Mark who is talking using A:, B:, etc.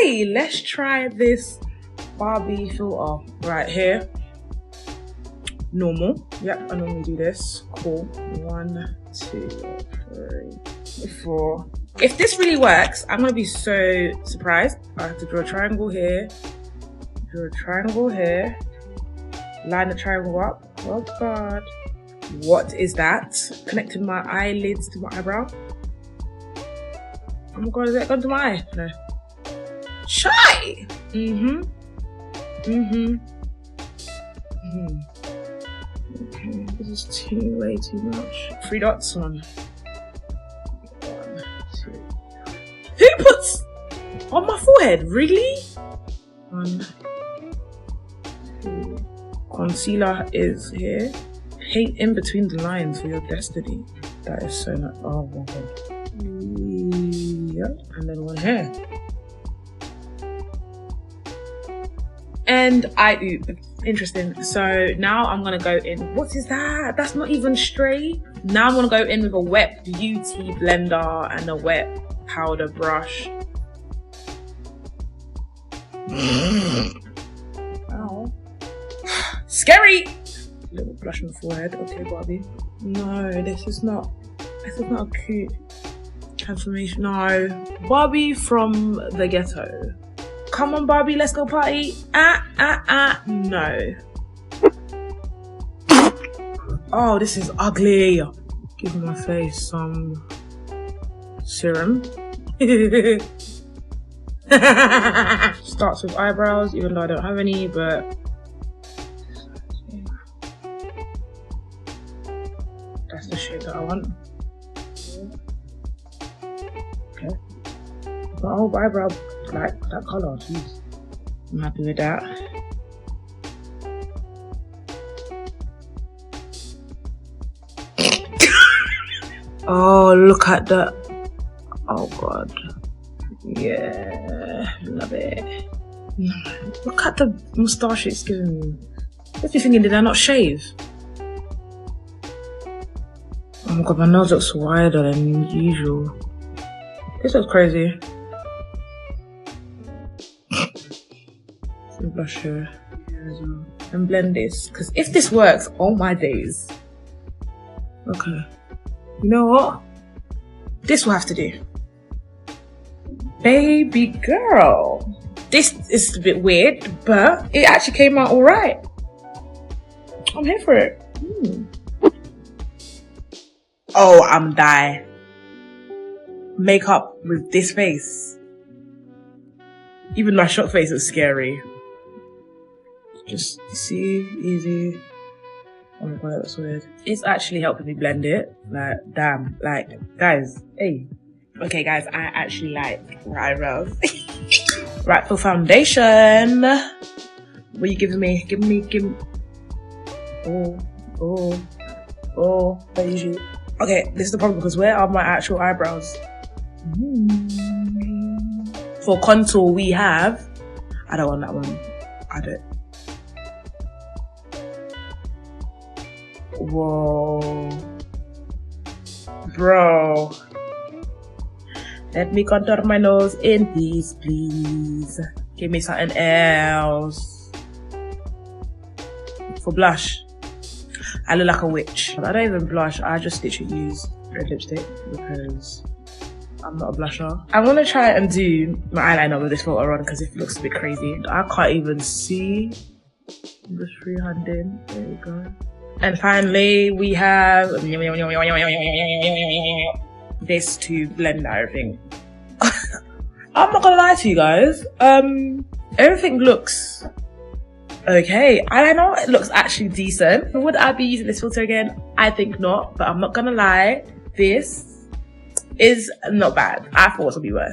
A: Okay, let's try this Barbie filter right here. Normal. Yep, I normally do this. Cool. 1, 2, 3, 4. If this really works, I'm gonna be so surprised. I have to draw a triangle here. Draw a triangle here. Line the triangle up. Oh God. What is that? Connecting my eyelids to my eyebrow. Oh my God, is that gone to my eye? No. Shy! Okay, this is way too much. 3 dots on. 1, 2. Who puts on my forehead? Really? 1, 2. Concealer is here. Paint in between the lines for your destiny. That is so not. Oh my God. Yep. And then one here. And interesting. So now I'm gonna go in. What is that? That's not even straight. Now I'm gonna go in with a wet beauty blender and a wet powder brush. Ow. Scary! Little blush on the forehead. Okay, Barbie. No, this is not a cute transformation. No. Barbie from the ghetto. Come on, Barbie, let's go party. No. Oh, this is ugly. Give my face some serum. Starts with eyebrows, even though I don't have any, but that's the shade that I want. Okay. My whole eyebrow, like that colour, jeez. I'm happy with that. Oh, look at that. Oh God. Yeah, love it. Look at the moustache it's giving me. What's you thinking, did I not shave? Oh my God, my nose looks wider than usual. This looks crazy. Some blush here as well. And blend this, because if this works, oh my days. Okay. You know what? This will have to do. Baby girl. This is a bit weird, but it actually came out all right. I'm here for it. Oh, I'm dying. Makeup with this face. Even my shock face is scary. Just see, easy. Oh my God, that's weird. It's actually helping me blend it. Like, damn. Like, guys, hey. Okay, guys, I actually like my eyebrows. Right, for foundation. What are you giving me? Give me. Oh, that usually. Okay, this is the problem, because where are my actual eyebrows? For contour, we have. I don't want that one. I don't. Whoa. Bro. Let me contour my nose in peace, please. Give me something else. For blush, I look like a witch. I don't even blush, I just literally use red lipstick because I'm not a blusher. I'm gonna try and do my eyeliner with this filter on because it looks a bit crazy. I can't even see. I'm just freehanding. There we go. And finally, we have this to blend everything. I'm not gonna lie to you guys. Everything looks okay. I know it looks actually decent. Would I be using this filter again? I think not, but I'm not gonna lie. This is not bad. I thought it would be worse.